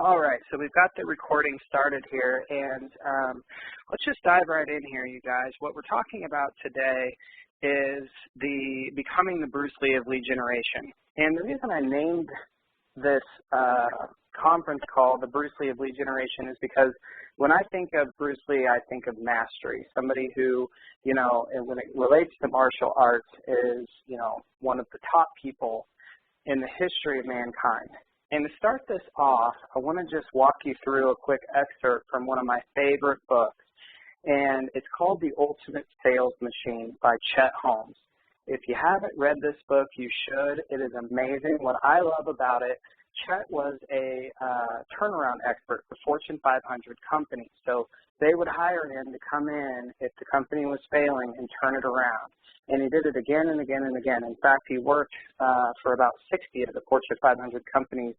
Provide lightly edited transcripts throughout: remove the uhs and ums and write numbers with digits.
All right, so we've got the recording started here, and let's just dive right in here, you guys. What we're talking about today is becoming the Bruce Lee of lead generation. And the reason I named this conference call the Bruce Lee of lead generation is because when I think of Bruce Lee, I think of mastery, somebody who, you know, and when it relates to martial arts is, you know, one of the top people in the history of mankind. And to start this off, I want to just walk you through a quick excerpt from one of my favorite books, and it's called The Ultimate Sales Machine by Chet Holmes. If you haven't read this book, you should. It is amazing. What I love about it, Chet was a turnaround expert for Fortune 500 companies. So they would hire him to come in if the company was failing and turn it around. And he did it again and again and again. In fact, he worked for about 60 of the Fortune 500 companies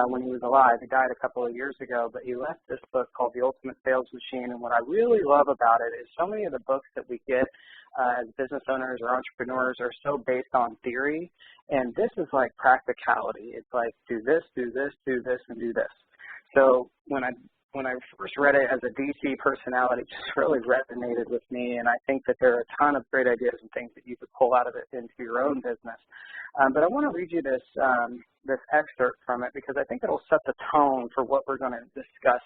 when he was alive. He died a couple of years ago, but he left this book called The Ultimate Sales Machine. And what I really love about it is so many of the books that we get as business owners or entrepreneurs are so based on theory. And this is like practicality. It's like do this, and do this. So when I first read it as a DC personality, it just really resonated with me, and I think that there are a ton of great ideas and things that you could pull out of it into your own business. But I want to read you this excerpt from it because I think it'll set the tone for what we're going to discuss.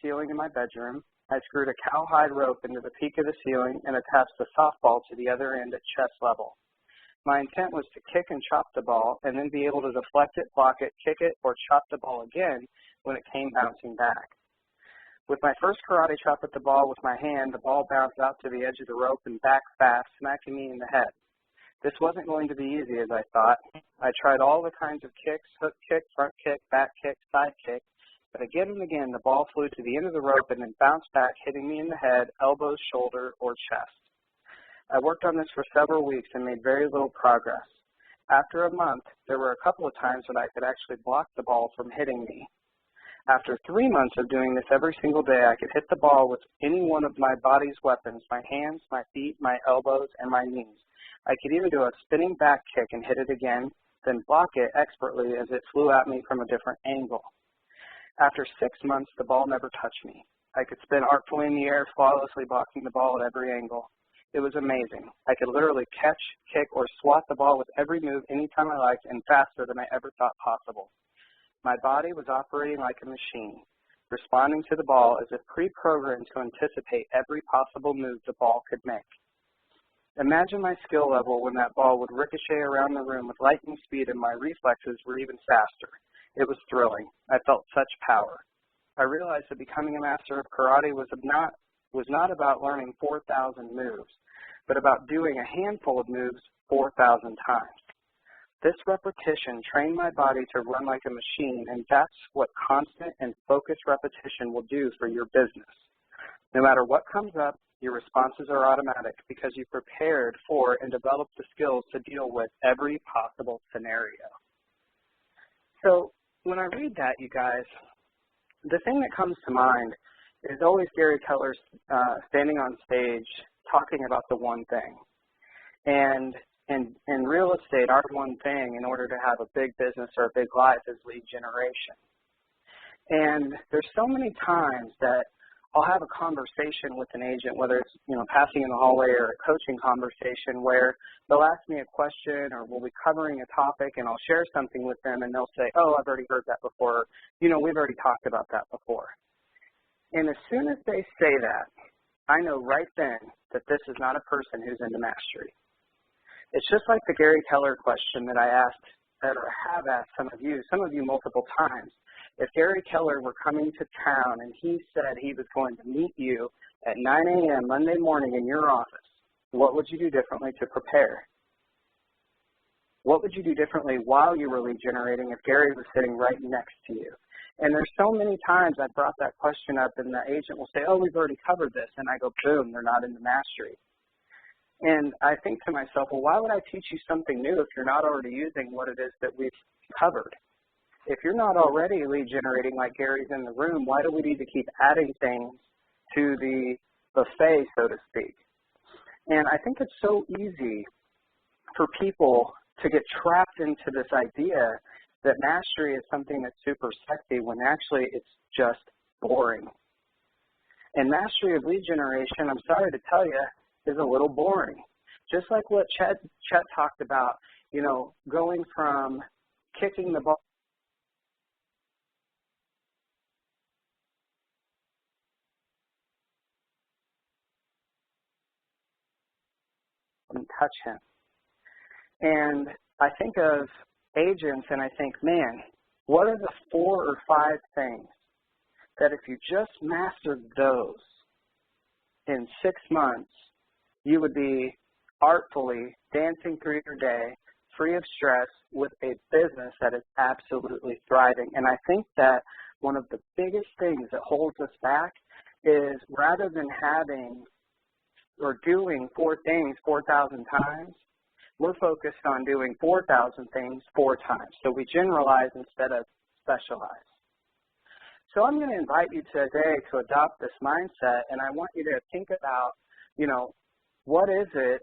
Ceiling in my bedroom. I screwed a cowhide rope into the peak of the ceiling and attached a softball to the other end at chest level. My intent was to kick and chop the ball and then be able to deflect it, block it, kick it, or chop the ball again when it came bouncing back. With my first karate chop at the ball with my hand, the ball bounced out to the edge of the rope and back fast, smacking me in the head. This wasn't going to be easy as I thought. I tried all the kinds of kicks, hook kick, front kick, back kick, side kick, but again and again, the ball flew to the end of the rope and then bounced back, hitting me in the head, elbows, shoulder, or chest. I worked on this for several weeks and made very little progress. After a month, there were a couple of times when I could actually block the ball from hitting me. After 3 months of doing this every single day, I could hit the ball with any one of my body's weapons, my hands, my feet, my elbows, and my knees. I could even do a spinning back kick and hit it again, then block it expertly as it flew at me from a different angle. After 6 months, the ball never touched me. I could spin artfully in the air, flawlessly blocking the ball at every angle. It was amazing. I could literally catch, kick, or swat the ball with every move anytime I liked and faster than I ever thought possible. My body was operating like a machine, responding to the ball as if pre-programmed to anticipate every possible move the ball could make. Imagine my skill level when that ball would ricochet around the room with lightning speed and my reflexes were even faster. It was thrilling. I felt such power. I realized that becoming a master of karate was not about learning 4,000 moves, but about doing a handful of moves 4,000 times. This repetition trained my body to run like a machine, and that's what constant and focused repetition will do for your business. No matter what comes up, your responses are automatic because you prepared for and developed the skills to deal with every possible scenario. So when I read that, you guys, the thing that comes to mind is always Gary Keller standing on stage talking about the one thing. And in real estate, our one thing in order to have a big business or a big life is lead generation. And there's so many times that I'll have a conversation with an agent, whether it's, you know, passing in the hallway or a coaching conversation where they'll ask me a question or we'll be covering a topic and I'll share something with them and they'll say, oh, I've already heard that before. You know, we've already talked about that before. And as soon as they say that, I know right then that this is not a person who's into mastery. It's just like the Gary Keller question that I asked, or have asked some of you multiple times. If Gary Keller were coming to town and he said he was going to meet you at 9 a.m. Monday morning in your office, what would you do differently to prepare? What would you do differently while you were lead generating if Gary was sitting right next to you? And there's so many times I've brought that question up and the agent will say, oh, we've already covered this. And I go, boom, they're not into mastery. And I think to myself, well, why would I teach you something new if you're not already using what it is that we've covered? If you're not already lead generating like Gary's in the room, why do we need to keep adding things to the buffet, so to speak? And I think it's so easy for people to get trapped into this idea that mastery is something that's super sexy when actually it's just boring. And mastery of lead generation, I'm sorry to tell you, is a little boring. Just like what Chet talked about, you know, going from kicking the ball and touch him. And I think of agents and I think, man, what are the 4 or 5 things that if you just mastered those in 6 months, you would be artfully dancing through your day, free of stress, with a business that is absolutely thriving. And I think that one of the biggest things that holds us back is rather than having or doing 4 things 4,000 times, we're focused on doing 4,000 things 4 times. So we generalize instead of specialize. So I'm going to invite you today to adopt this mindset, and I want you to think about, you know, what is it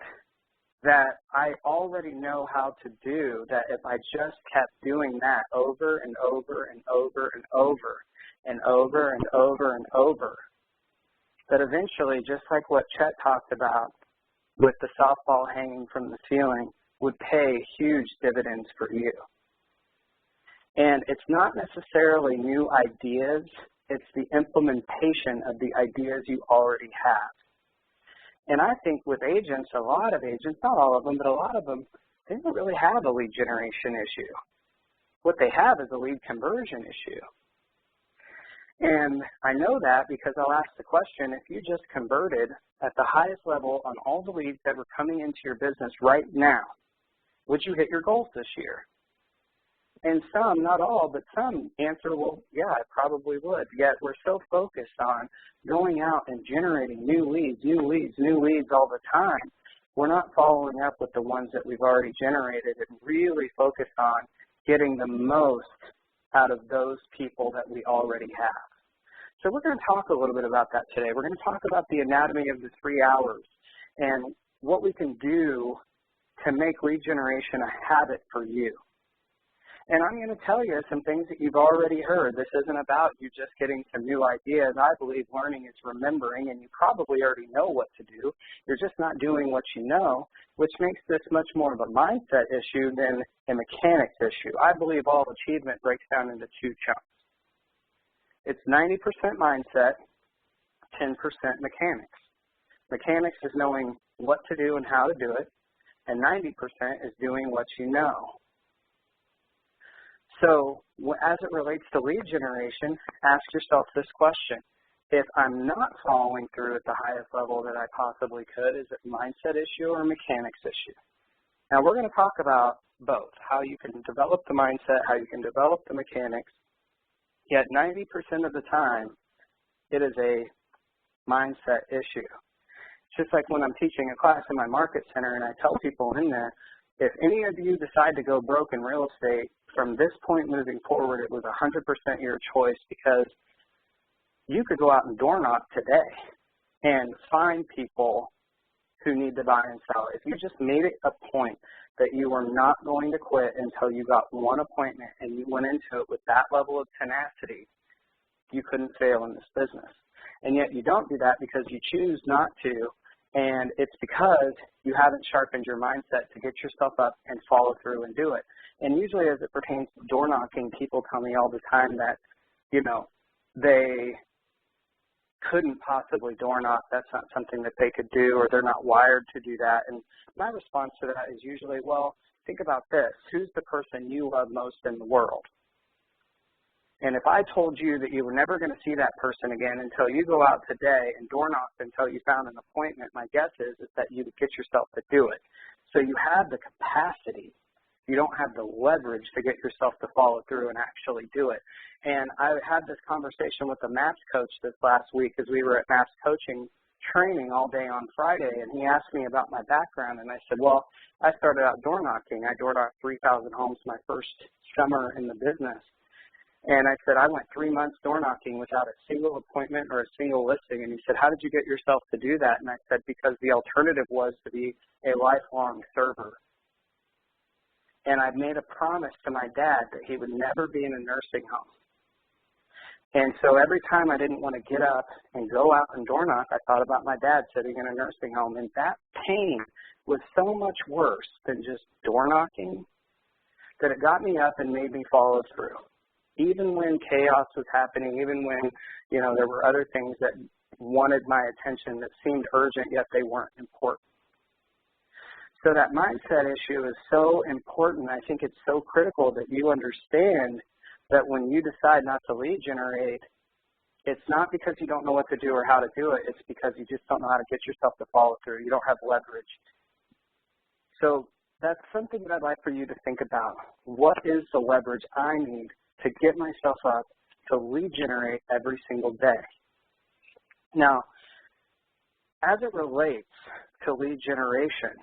that I already know how to do that if I just kept doing that over and over and over and over and over and over and over, that eventually, just like what Chet talked about with the softball hanging from the ceiling, would pay huge dividends for you. And it's not necessarily new ideas, it's the implementation of the ideas you already have. And I think with agents, a lot of agents, not all of them, but a lot of them, they don't really have a lead generation issue. What they have is a lead conversion issue. And I know that because I'll ask the question, if you just converted at the highest level on all the leads that were coming into your business right now, would you hit your goals this year? And some, not all, but some answer, well, yeah, I probably would. Yet we're so focused on going out and generating new leads all the time. We're not following up with the ones that we've already generated and really focused on getting the most out of those people that we already have. So we're going to talk a little bit about that today. We're going to talk about the anatomy of the 3 hours and what we can do to make lead generation a habit for you. And I'm going to tell you some things that you've already heard. This isn't about you just getting some new ideas. I believe learning is remembering, and you probably already know what to do. You're just not doing what you know, which makes this much more of a mindset issue than a mechanics issue. I believe all achievement breaks down into 2 chunks. It's 90% mindset, 10% mechanics. Mechanics is knowing what to do and how to do it, and 90% is doing what you know. So as it relates to lead generation, ask yourself this question. If I'm not following through at the highest level that I possibly could, is it a mindset issue or a mechanics issue? Now we're going to talk about both, how you can develop the mindset, how you can develop the mechanics, yet 90% of the time it is a mindset issue. It's just like when I'm teaching a class in my market center and I tell people in there, if any of you decide to go broke in real estate, from this point moving forward, it was 100% your choice, because you could go out and door knock today and find people who need to buy and sell. If you just made it a point that you were not going to quit until you got one appointment and you went into it with that level of tenacity, you couldn't fail in this business. And yet you don't do that because you choose not to, and it's because you haven't sharpened your mindset to get yourself up and follow through and do it. And usually as it pertains to door knocking, people tell me all the time that, you know, they couldn't possibly door knock. That's not something that they could do, or they're not wired to do that. And my response to that is usually, well, think about this. Who's the person you love most in the world? And if I told you that you were never going to see that person again until you go out today and door knock until you found an appointment, my guess is that you would get yourself to do it. So you have the capacity. You don't have the leverage to get yourself to follow through and actually do it. And I had this conversation with a MAPS coach this last week as we were at MAPS coaching training all day on Friday, and he asked me about my background, and I said, well, I started out door knocking. I door knocked 3,000 homes my first summer in the business. And I said, I went 3 months door knocking without a single appointment or a single listing. And he said, how did you get yourself to do that? And I said, because the alternative was to be a lifelong server. And I made a promise to my dad that he would never be in a nursing home. And so every time I didn't want to get up and go out and door knock, I thought about my dad sitting in a nursing home. And that pain was so much worse than just door knocking that it got me up and made me follow through. Even when chaos was happening, even when, there were other things that wanted my attention that seemed urgent, yet they weren't important. So that mindset issue is so important. I think it's so critical that you understand that when you decide not to lead generate, it's not because you don't know what to do or how to do it. It's because you just don't know how to get yourself to follow through. You don't have leverage. So that's something that I'd like for you to think about. What is the leverage I need to get myself up to lead generate every single day? Now, as it relates to lead generation,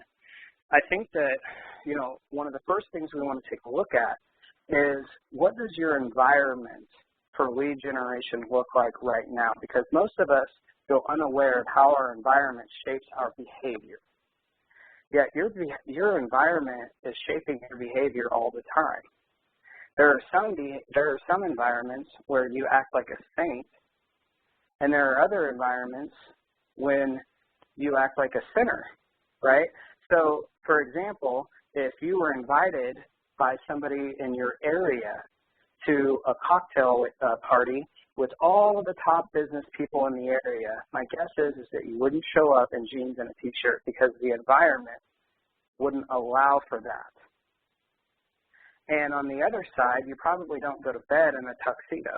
I think that, one of the first things we want to take a look at is what does your environment for lead generation look like right now? Because most of us go unaware of how our environment shapes our behavior. Yet your environment is shaping your behavior all the time. There are some environments where you act like a saint, and there are other environments when you act like a sinner, right? So, for example, if you were invited by somebody in your area to a cocktail party with all of the top business people in the area, my guess is that you wouldn't show up in jeans and a t-shirt because the environment wouldn't allow for that. And on the other side, you probably don't go to bed in a tuxedo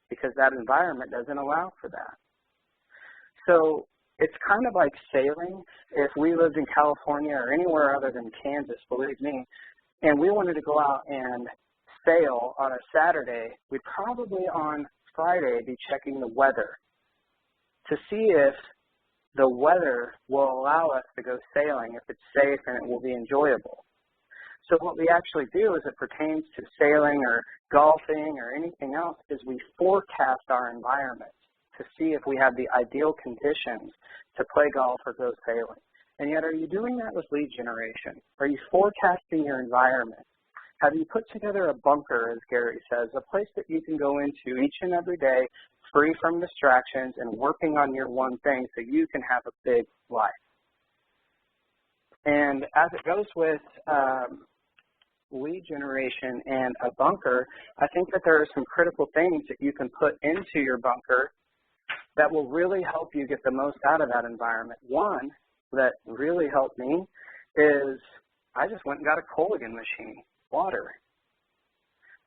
because that environment doesn't allow for that. So it's kind of like sailing. If we lived in California or anywhere other than Kansas, believe me, and we wanted to go out and sail on a Saturday, we'd probably on Friday be checking the weather to see if the weather will allow us to go sailing, if it's safe and it will be enjoyable. So what we actually do as it pertains to sailing or golfing or anything else is we forecast our environment to see if we have the ideal conditions to play golf or go sailing. And yet, are you doing that with lead generation? Are you forecasting your environment? Have you put together a bunker, as Gary says, a place that you can go into each and every day, free from distractions and working on your one thing so you can have a big life? And as it goes with lead generation and a bunker, I think that there are some critical things that you can put into your bunker that will really help you get the most out of that environment. One that really helped me is I just went and got a Culligan machine, water.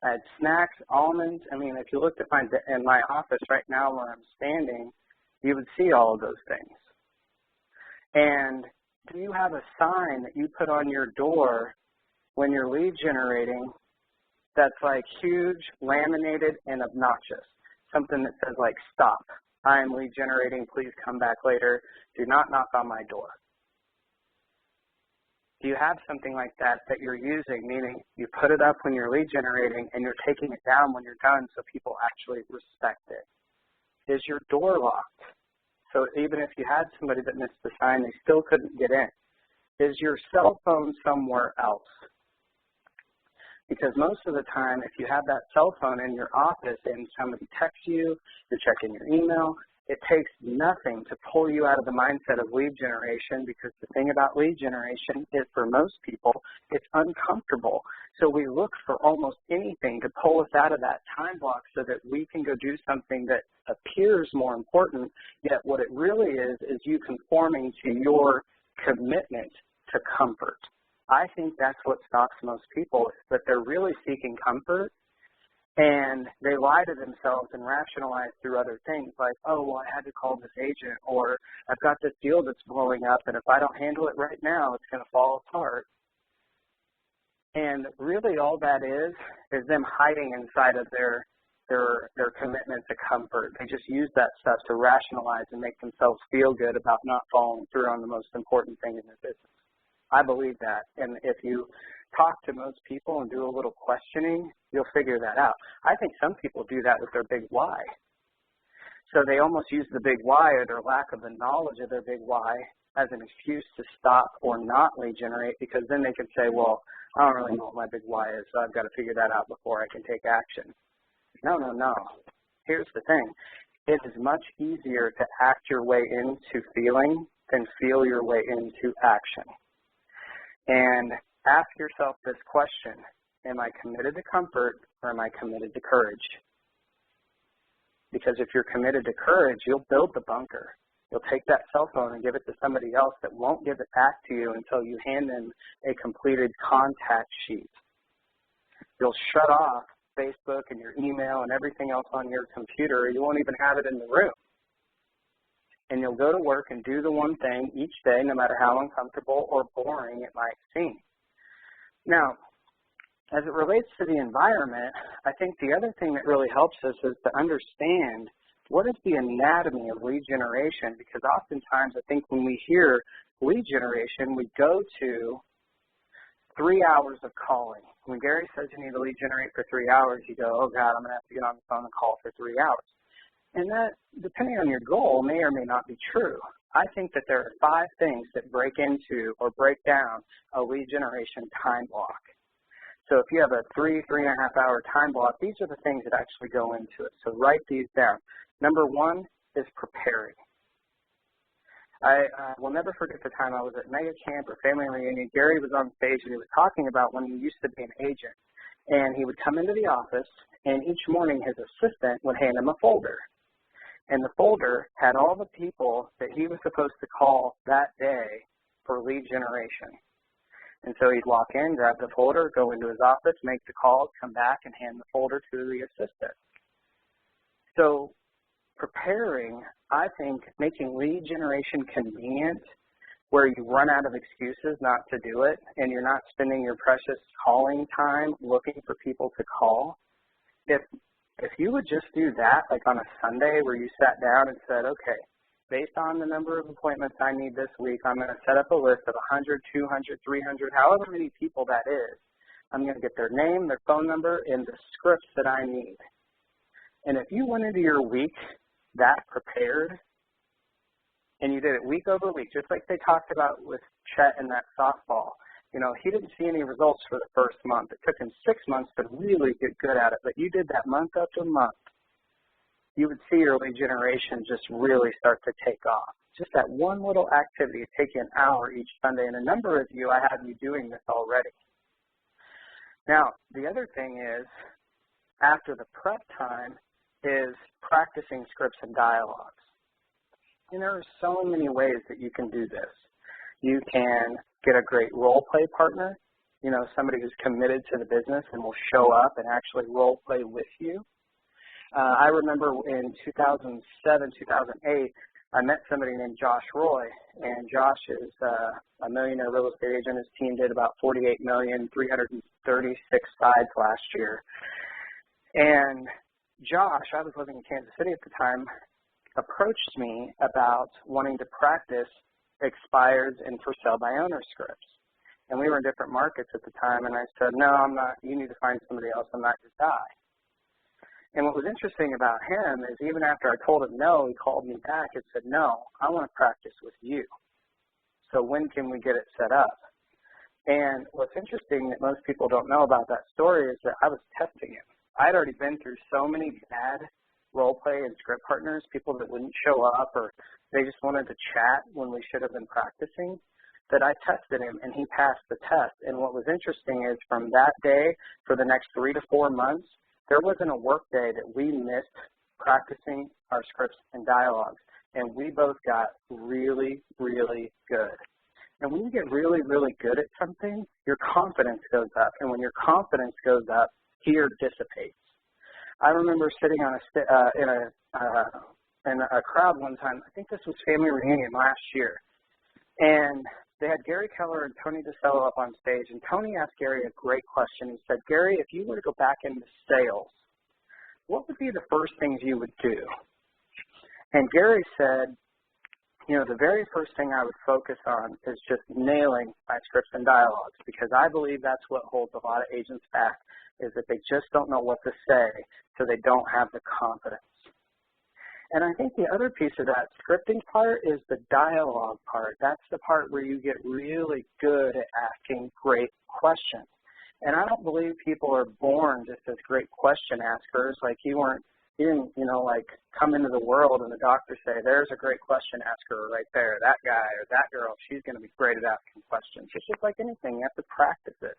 I had snacks, almonds. I mean, if you looked at in my office right now where I'm standing, you would see all of those things. And do you have a sign that you put on your door when you're lead generating that's like huge, laminated, and obnoxious? Something that says like, stop. I am lead generating, please come back later. Do not knock on my door. Do you have something like that that you're using, meaning you put it up when you're lead generating and you're taking it down when you're done so people actually respect it? Is your door locked? So even if you had somebody that missed the sign, they still couldn't get in. Is your cell phone somewhere else? Because most of the time, if you have that cell phone in your office and somebody texts you, you're checking your email, it takes nothing to pull you out of the mindset of lead generation, because the thing about lead generation is for most people, it's uncomfortable. So we look for almost anything to pull us out of that time block so that we can go do something that appears more important, yet what it really is you conforming to your commitment to comfort. I think that's what stops most people, is that they're really seeking comfort, and they lie to themselves and rationalize through other things like, oh, well, I had to call this agent, or I've got this deal that's blowing up, and if I don't handle it right now, it's going to fall apart. And really all that is them hiding inside of their commitment to comfort. They just use that stuff to rationalize and make themselves feel good about not following through on the most important thing in their business. I believe that. And if you talk to most people and do a little questioning, you'll figure that out. I think some people do that with their big why. So they almost use the big why or their lack of the knowledge of their big why as an excuse to stop or not lead generate, because then they can say, well, I don't really know what my big why is, so I've got to figure that out before I can take action. No, no, no. Here's the thing. It is much easier to act your way into feeling than feel your way into action. And ask yourself this question: am I committed to comfort or am I committed to courage? Because if you're committed to courage, you'll build the bunker. You'll take that cell phone and give it to somebody else that won't give it back to you until you hand them a completed contact sheet. You'll shut off Facebook and your email and everything else on your computer. You won't even have it in the room. And you'll go to work and do the one thing each day, no matter how uncomfortable or boring it might seem. Now, as it relates to the environment, I think the other thing that really helps us is to understand what is the anatomy of lead generation, because oftentimes I think when we hear lead generation, we go to 3 hours of calling. When Gary says you need to lead generate for 3 hours, you go, oh God, I'm going to have to get on the phone and call for 3 hours. And that, depending on your goal, may or may not be true. I think that there are 5 things that break into or break down a lead generation time block. So if you have a 3.5 hour time block, these are the things that actually go into it. So write these down. Number 1 is preparing. I will never forget the time I was at Mega Camp or Family Reunion. Gary was on stage and he was talking about when he used to be an agent. And he would come into the office and each morning his assistant would hand him a folder. And the folder had all the people that he was supposed to call that day for lead generation. And so he'd walk in, grab the folder, go into his office, make the calls, come back and hand the folder to the assistant. So preparing, I think, making lead generation convenient where you run out of excuses not to do it and you're not spending your precious calling time looking for people to call. If you would just do that, like on a Sunday where you sat down and said, okay, based on the number of appointments I need this week, I'm going to set up a list of 100, 200, 300, however many people that is. I'm going to get their name, their phone number, and the scripts that I need. And if you went into your week that prepared, and you did it week over week, just like they talked about with Chet and that softball, you know, he didn't see any results for the first month. It took him 6 months to really get good at it, but you did that month after month. You would see your lead generation just really start to take off. Just that one little activity would take you an hour each Sunday, and a number of you, I have you doing this already. Now, the other thing is, after the prep time, is practicing scripts and dialogues. And there are so many ways that you can do this. You can get a great role play partner, you know, somebody who's committed to the business and will show up and actually role play with you. I remember in 2007, 2008, I met somebody named Josh Roy, and Josh is a millionaire real estate agent. His team did about 48,336 sides last year. And Josh, I was living in Kansas City at the time, approached me about wanting to practice expired and for sale by owner scripts. And we were in different markets at the time, and I said, no, I'm not, you need to find somebody else, I'm not your guy. And what was interesting about him is even after I told him no, he called me back and said, no, I want to practice with you. So when can we get it set up? And what's interesting that most people don't know about that story is that I was testing him. I'd already been through so many bad role play and script partners, people that wouldn't show up or they just wanted to chat when we should have been practicing, that I tested him and he passed the test. And what was interesting is from that day for the next 3 to 4 months, there wasn't a work day that we missed practicing our scripts and dialogues. And we both got really, really good. And when you get really, really good at something, your confidence goes up. And when your confidence goes up, fear dissipates. I remember sitting on in a crowd one time. I think this was Family Reunion last year. And they had Gary Keller and Tony DeSello up on stage, and Tony asked Gary a great question. He said, Gary, if you were to go back into sales, what would be the first things you would do? And Gary said, the very first thing I would focus on is just nailing my scripts and dialogues, because I believe that's what holds a lot of agents back, is that they just don't know what to say, so they don't have the confidence. And I think the other piece of that scripting part is the dialogue part. That's the part where you get really good at asking great questions. And I don't believe people are born just as great question askers. Like you didn't, like come into the world and the doctor say, there's a great question asker right there, that guy or that girl, she's going to be great at asking questions. It's just like anything, you have to practice it.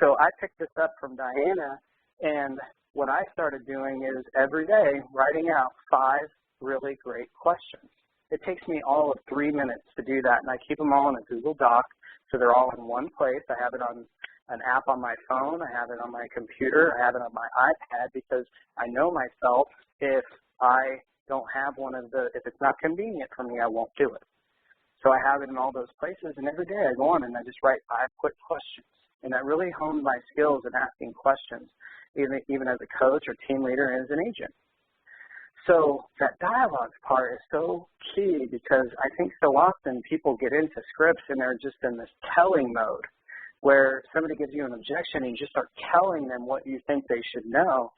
So I picked this up from Diana, and what I started doing is every day writing out 5 really great questions. It takes me all of 3 minutes to do that, and I keep them all in a Google Doc, so they're all in one place. I have it on an app on my phone, I have it on my computer, I have it on my iPad, because I know myself, if I don't have if it's not convenient for me, I won't do it. So I have it in all those places, and every day I go on and I just write 5 quick questions. And that really honed my skills in asking questions, even as a coach or team leader and as an agent. So that dialogue part is so key, because I think so often people get into scripts and they're just in this telling mode, where somebody gives you an objection and you just start telling them what you think they should know,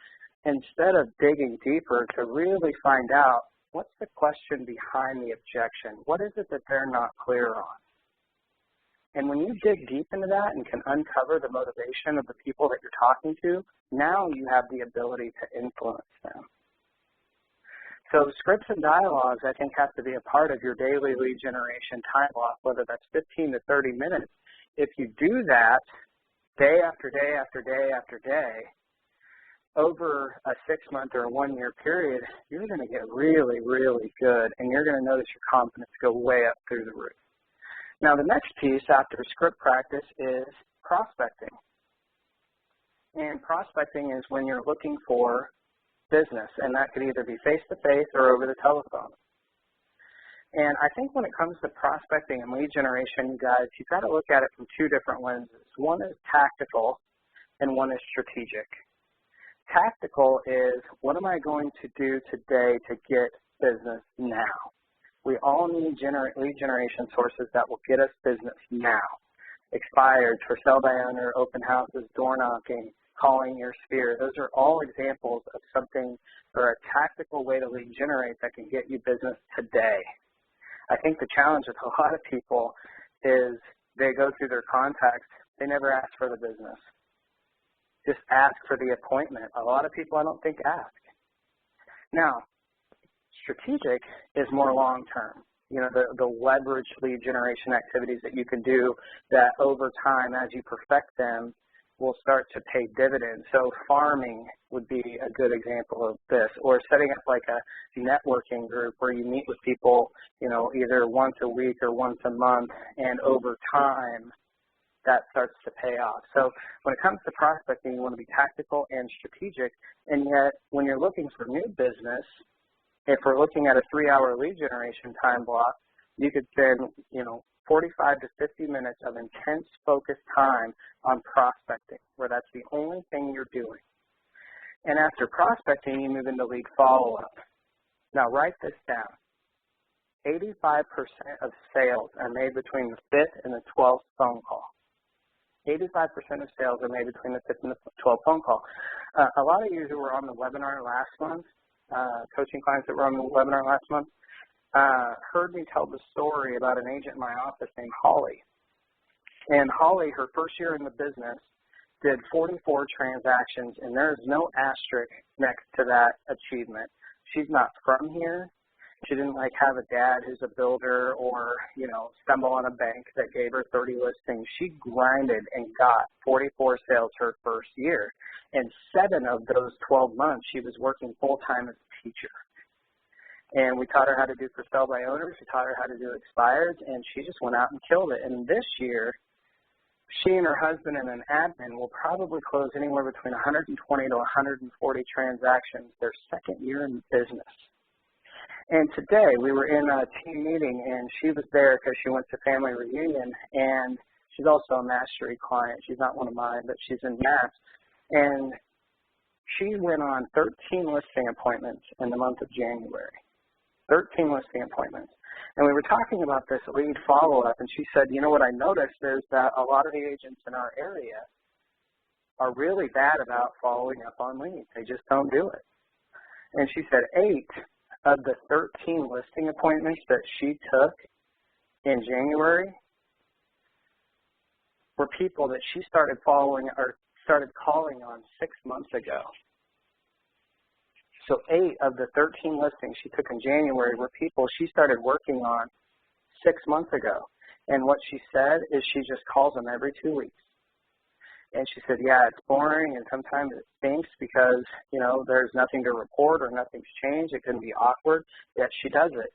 instead of digging deeper to really find out what's the question behind the objection. What is it that they're not clear on? And when you dig deep into that and can uncover the motivation of the people that you're talking to, now you have the ability to influence them. So scripts and dialogues, I think, have to be a part of your daily lead generation time block, whether that's 15 to 30 minutes. If you do that day after day after day after day, over a 6-month or a 1-year period, you're going to get really, really good, and you're going to notice your confidence go way up through the roof. Now, the next piece after script practice is prospecting. And prospecting is when you're looking for business, and that could either be face-to-face or over the telephone. And I think when it comes to prospecting and lead generation, you guys, you've got to look at it from 2 different lenses. One is tactical, and one is strategic. Tactical is, what am I going to do today to get business now? We all need lead generation sources that will get us business now. Expired, for sale by owner, open houses, door knocking, calling your sphere. Those are all examples of something, or a tactical way to lead generate that can get you business today. I think the challenge with a lot of people is they go through their contacts, they never ask for the business. Just ask for the appointment. A lot of people, I don't think, ask. Now, strategic is more long-term. The leverage lead generation activities that you can do that over time, as you perfect them, will start to pay dividends. So farming would be a good example of this, or setting up like a networking group where you meet with people, either once a week or once a month, and over time, that starts to pay off. So when it comes to prospecting, you want to be tactical and strategic, and yet when you're looking for new business, if we're looking at a 3-hour lead generation time block, you could spend, 45 to 50 minutes of intense focused time on prospecting, where that's the only thing you're doing. And after prospecting, you move into lead follow-up. Now write this down. 85% of sales are made between the 5th and the 12th phone call. 85% of sales are made between the 5th and the 12th phone call. A lot of you who were on the webinar last month, coaching clients that were on the webinar last month, heard me tell the story about an agent in my office named Holly. And Holly, her first year in the business, did 44 transactions, and there is no asterisk next to that achievement. She's not from here. She didn't have a dad who's a builder or, stumble on a bank that gave her 30 listings. She grinded and got 44 sales her first year. And 7 of those 12 months, she was working full-time as a teacher. And we taught her how to do for sale by owners. We taught her how to do expireds, and she just went out and killed it. And this year, she and her husband and an admin will probably close anywhere between 120 to 140 transactions their second year in business. And today, we were in a team meeting, and she was there because she went to family reunion, and she's also a mastery client. She's not one of mine, but she's in Mass. And she went on 13 listing appointments in the month of January. 13 listing appointments. And we were talking about this lead follow-up, and she said, you know what I noticed is that a lot of the agents in our area are really bad about following up on leads. They just don't do it. And she said 8 of the 13 listing appointments that she took in January were people that she started following or started calling on 6 months ago. So 8 of the 13 listings she took in January were people she started working on 6 months ago. And what she said is she just calls them every 2 weeks. And she said, yeah, it's boring and sometimes it stinks because, you know, there's nothing to report or nothing's changed. It can be awkward, yet she does it.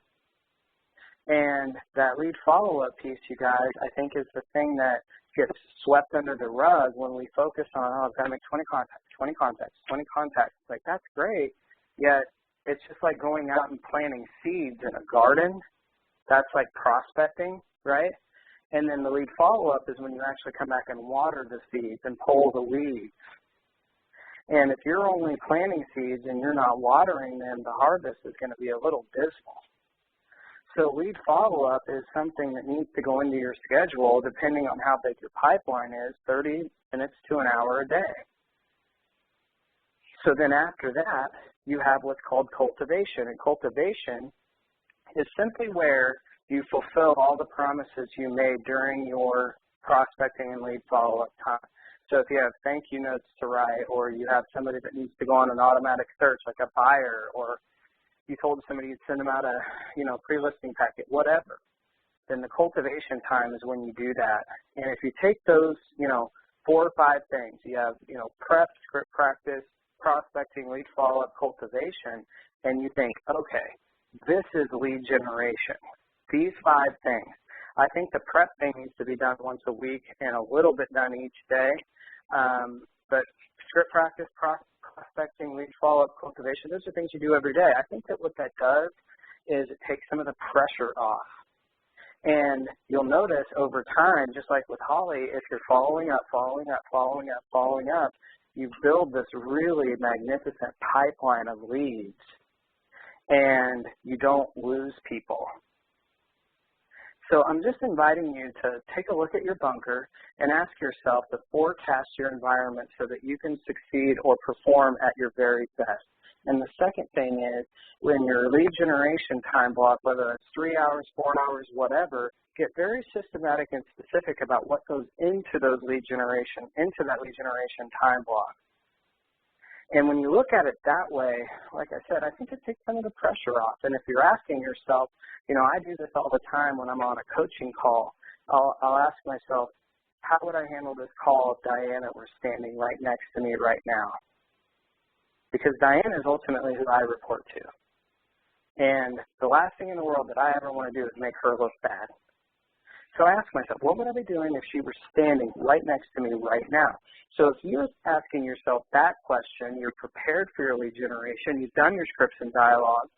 And that lead follow-up piece, you guys, I think is the thing that gets swept under the rug when we focus on, oh, I've got to make 20 contacts, 20 contacts, 20 contacts. Like, that's great, yet it's just like going out and planting seeds in a garden. That's like prospecting, right? And then the lead follow-up is when you actually come back and water the seeds and pull the weeds. And if you're only planting seeds and you're not watering them, the harvest is going to be a little dismal. So lead follow-up is something that needs to go into your schedule depending on how big your pipeline is, 30 minutes to an hour a day. So then after that, you have what's called cultivation. And cultivation is simply where you fulfill all the promises you made during your prospecting and lead follow-up time. So if you have thank you notes to write, or you have somebody that needs to go on an automatic search like a buyer, or you told somebody you'd send them out a, you know, pre-listing packet, whatever, then the cultivation time is when you do that. And if you take those, you know, 4 or 5 things, you have, you know, prep, script practice, prospecting, lead follow-up, cultivation, and you think, okay, this is lead generation. These 5 things. I think the prep thing needs to be done once a week and a little bit done each day. But script practice, prospecting, lead follow-up, cultivation, those are things you do every day. I think that what that does is it takes some of the pressure off. And you'll notice over time, just like with Holly, if you're following up, you build this really magnificent pipeline of leads, and you don't lose people. So I'm just inviting you to take a look at your bunker and ask yourself to forecast your environment so that you can succeed or perform at your very best. And the second thing is, when your lead generation time block, whether it's 3 hours, 4 hours, whatever, get very systematic and specific about what goes into that lead generation time block. And when you look at it that way, like I said, I think it takes some of the pressure off. And if you're asking yourself, you know, I do this all the time when I'm on a coaching call, I'll ask myself, how would I handle this call if Diana were standing right next to me right now? Because Diana is ultimately who I report to. And the last thing in the world that I ever want to do is make her look bad. So I ask myself, what would I be doing if she were standing right next to me right now? So if you're asking yourself that question, you're prepared for your lead generation, you've done your scripts and dialogue,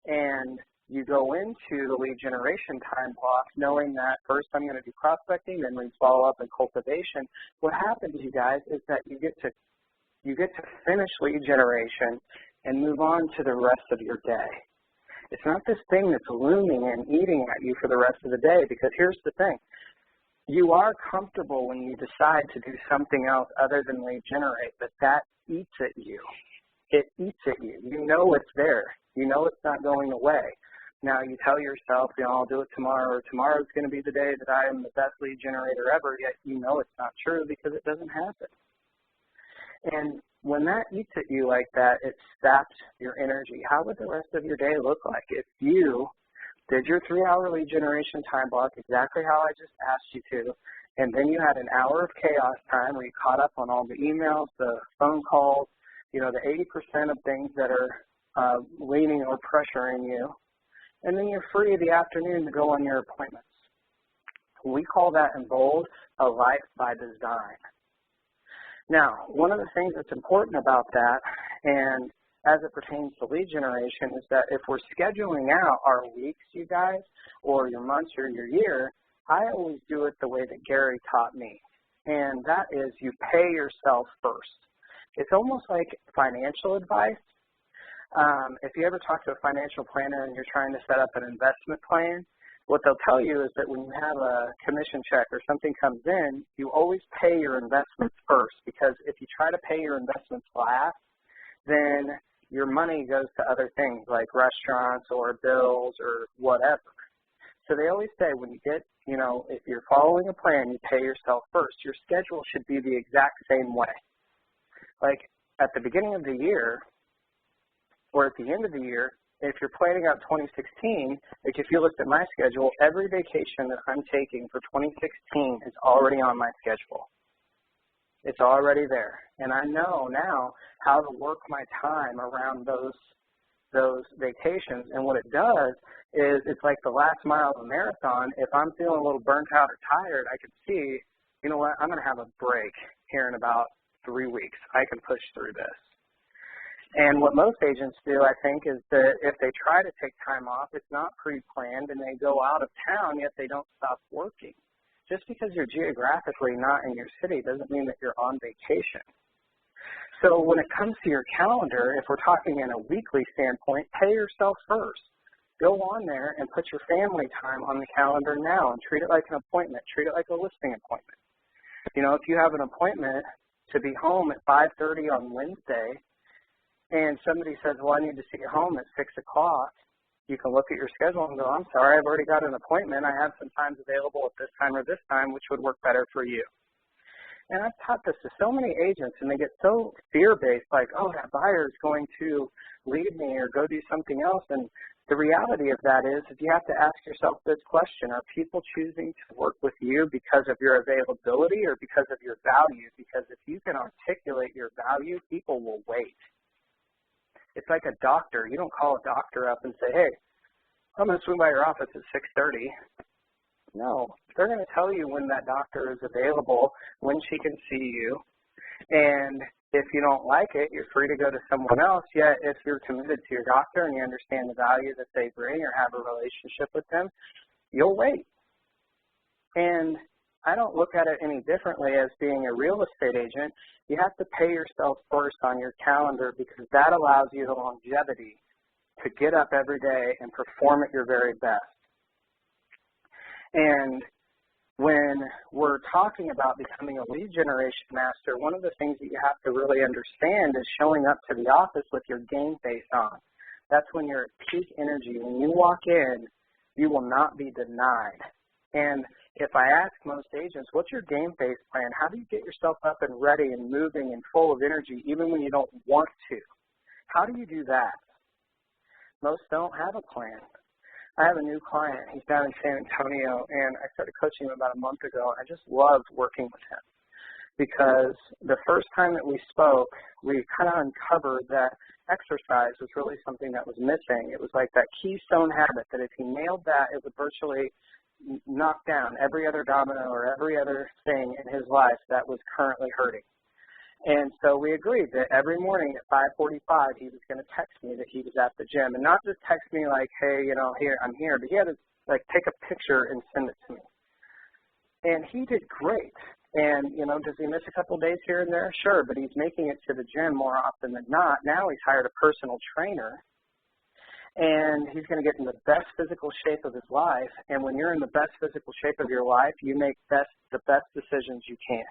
and you go into the lead generation time block knowing that first I'm going to do prospecting, then lead follow-up and cultivation. What happens, you guys, is that you get to finish lead generation and move on to the rest of your day. It's not this thing that's looming and eating at you for the rest of the day, because here's the thing. You are comfortable when you decide to do something else other than lead generate, but that eats at you. It eats at you. You know it's there. You know it's not going away. Now you tell yourself, you know, I'll do it tomorrow, or tomorrow's going to be the day that I am the best lead generator ever, yet you know it's not true because it doesn't happen. And when that eats at you like that, it saps your energy. How would the rest of your day look like if you did your 3-hour lead generation time block exactly how I just asked you to, and then you had an hour of chaos time where you caught up on all the emails, the phone calls, you know, the 80% of things that are leaning or pressuring you, and then you're free the afternoon to go on your appointments. We call that in bold a life by design. Now, one of the things that's important about that, and as it pertains to lead generation, is that if we're scheduling out our weeks, you guys, or your months or your year, I always do it the way that Gary taught me, and that is you pay yourself first. It's almost like financial advice. If you ever talk to a financial planner and you're trying to set up an investment plan, What they'll tell you is that when you have a commission check or something comes in, you always pay your investments first, because if you try to pay your investments last, then your money goes to other things like restaurants or bills or whatever. So they always say when you get, if you're following a plan, you pay yourself first. Your schedule should be the exact same way. Like at the beginning of the year or at the end of the year, if you're planning out 2016, like if you looked at my schedule, every vacation that I'm taking for 2016 is already on my schedule. It's already there. And I know now how to work my time around those vacations. And what it does is it's like the last mile of a marathon. If I'm feeling a little burnt out or tired, I can see, you know what, I'm going to have a break here in about 3 weeks. I can push through this. And what most agents do, I think, is that if they try to take time off, it's not pre-planned and they go out of town, yet they don't stop working. Just because you're geographically not in your city doesn't mean that you're on vacation. So when it comes to your calendar, if we're talking in a weekly standpoint, pay yourself first. Go on there and put your family time on the calendar now and treat it like an appointment. Treat it like a listing appointment. If you have an appointment to be home at 5:30 on Wednesday and somebody says, well, I need to see you home at 6 o'clock, you can look at your schedule and go, I'm sorry, I've already got an appointment. I have some times available at this time or this time, which would work better for you. And I've taught this to so many agents, and they get so fear-based, like, oh, that buyer is going to leave me or go do something else. And the reality of that is you have to ask yourself this question: are people choosing to work with you because of your availability or because of your value? Because if you can articulate your value, people will wait. It's like a doctor. You don't call a doctor up and say, hey, I'm going to swing by your office at 6:30. No, they're going to tell you when that doctor is available, when she can see you. And if you don't like it, you're free to go to someone else. Yet if you're committed to your doctor and you understand the value that they bring or have a relationship with them, you'll wait. And I don't look at it any differently as being a real estate agent. You have to pay yourself first on your calendar, because that allows you the longevity to get up every day and perform at your very best. And when we're talking about becoming a lead generation master, one of the things that you have to really understand is showing up to the office with your game face on. That's when you're at peak energy. When you walk in, you will not be denied. And if I ask most agents, what's your game face plan? How do you get yourself up and ready and moving and full of energy even when you don't want to? How do you do that? Most don't have a plan. I have a new client. He's down in San Antonio, and I started coaching him about a month ago. I just loved working with him because the first time that we spoke, we kind of uncovered that exercise was really something that was missing. It was like that keystone habit that if he nailed that, it would virtually knock down every other domino or every other thing in his life that was currently hurting. And so we agreed that every morning at 5:45 he was going to text me that he was at the gym, and not just text me like, hey, here, I'm here, but he had to take a picture and send it to me. And he did great. And, does he miss a couple days here and there? Sure, but he's making it to the gym more often than not. Now he's hired a personal trainer, and he's going to get in the best physical shape of his life. And when you're in the best physical shape of your life, you make the best decisions you can.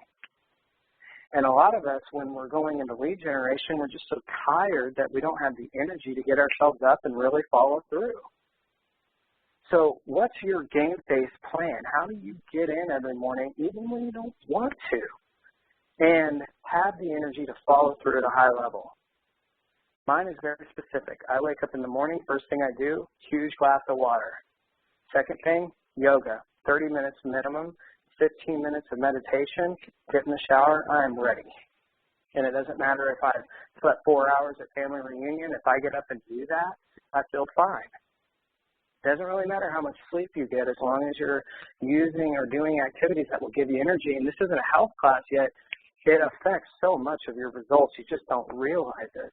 And a lot of us, when we're going into lead generation, we're just so tired that we don't have the energy to get ourselves up and really follow through. So what's your game face plan? How do you get in every morning even when you don't want to and have the energy to follow through at a high level? Mine is very specific. I wake up in the morning, first thing I do, huge glass of water. Second thing, yoga, 30 minutes minimum. 15 minutes of meditation, get in the shower, I am ready. And it doesn't matter if I slept 4 hours at family reunion. If I get up and do that, I feel fine. It doesn't really matter how much sleep you get as long as you're using or doing activities that will give you energy. And this isn't a health class yet. It affects so much of your results. You just don't realize it.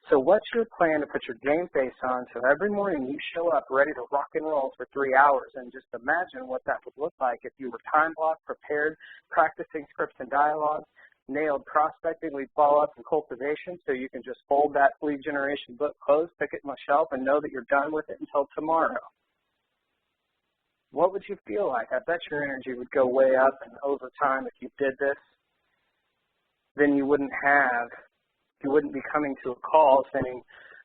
So what's your plan to put your game face on so every morning you show up ready to rock and roll for 3 hours? And just imagine what that would look like if you were time blocked, prepared, practicing scripts and dialogue, nailed prospecting, lead follow-up, and cultivation, so you can just fold that lead generation book closed, stick it on the shelf, and know that you're done with it until tomorrow. what would you feel like? I bet your energy would go way up, and over time, if you did this, then you wouldn't be coming to a call saying,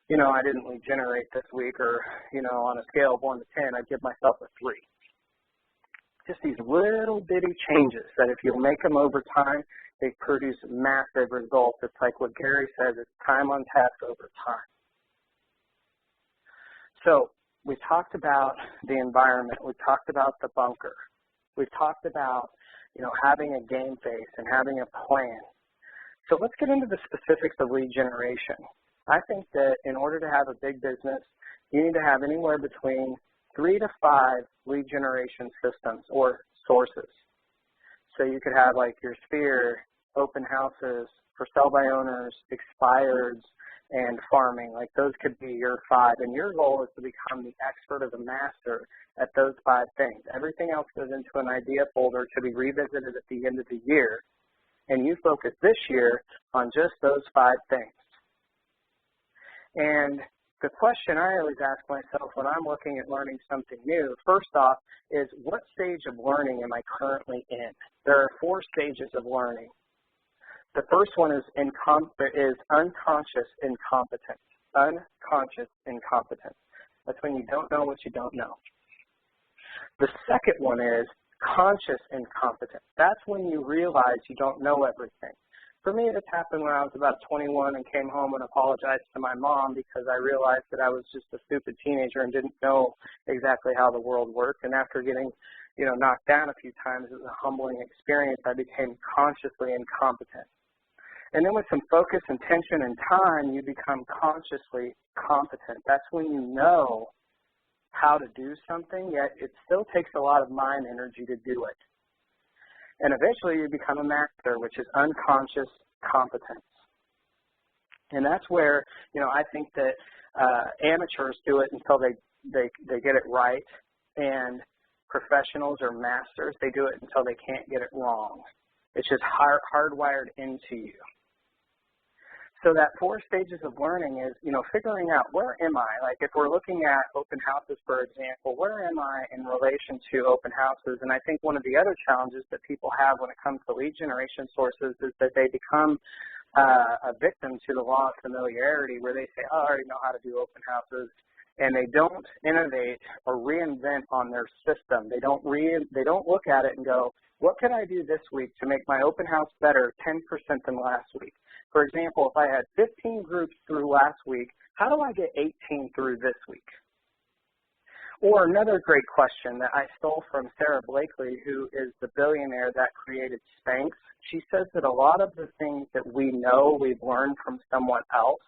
you know, I didn't lead generate this week, or, you know, on a scale of 1 to 10, I'd give myself a 3. Just these little bitty changes that if you'll make them over time, they produce massive results. It's like what Gary says, it's time on task over time. So we talked about the environment. We talked about the bunker. We've talked about, you know, having a game face and having a plan. So let's get into the specifics of lead generation. I think that in order to have a big business, you need to have anywhere between 3 to 5 lead generation systems or sources. So you could have like your Sphere, open houses, for sale by owners, expireds, and farming. Like those could be your 5. And your goal is to become the expert or the master at those 5 things. Everything else goes into an idea folder to be revisited at the end of the year. And you focus this year on just those 5 things. And the question I always ask myself when I'm looking at learning something new, first off, is what stage of learning am I currently in? There are 4 stages of learning. The first one is unconscious incompetence. Unconscious incompetence. That's when you don't know what you don't know. The second one is conscious incompetence. That's when you realize you don't know everything. For me, this happened when I was about 21 and came home and apologized to my mom because I realized that I was just a stupid teenager and didn't know exactly how the world worked. And after getting, you know, knocked down a few times, it was a humbling experience. I became consciously incompetent. And then with some focus, intention, and time, you become consciously competent. That's when you know how to do something, yet it still takes a lot of mind energy to do it. And eventually you become a master, which is unconscious competence. And that's where, you know, I think that amateurs do it until they get it right, and professionals or masters, they do it until they can't get it wrong. It's just hardwired into you. So that 4 stages of learning is, you know, figuring out where am I? Like if we're looking at open houses, for example, where am I in relation to open houses? And I think one of the other challenges that people have when it comes to lead generation sources is that they become a victim to the law of familiarity, where they say, oh, I already know how to do open houses. And they don't innovate or reinvent on their system. They don't look at it and go, what can I do this week to make my open house better 10% than last week? For example, if I had 15 groups through last week, how do I get 18 through this week? Or another great question that I stole from Sarah Blakely, who is the billionaire that created Spanx. She says that a lot of the things that we know, we've learned from someone else.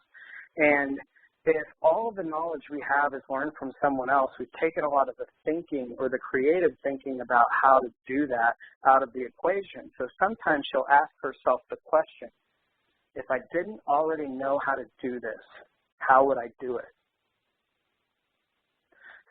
And if all of the knowledge we have is learned from someone else, we've taken a lot of the thinking or the creative thinking about how to do that out of the equation. So sometimes she'll ask herself the question, if I didn't already know how to do this, how would I do it?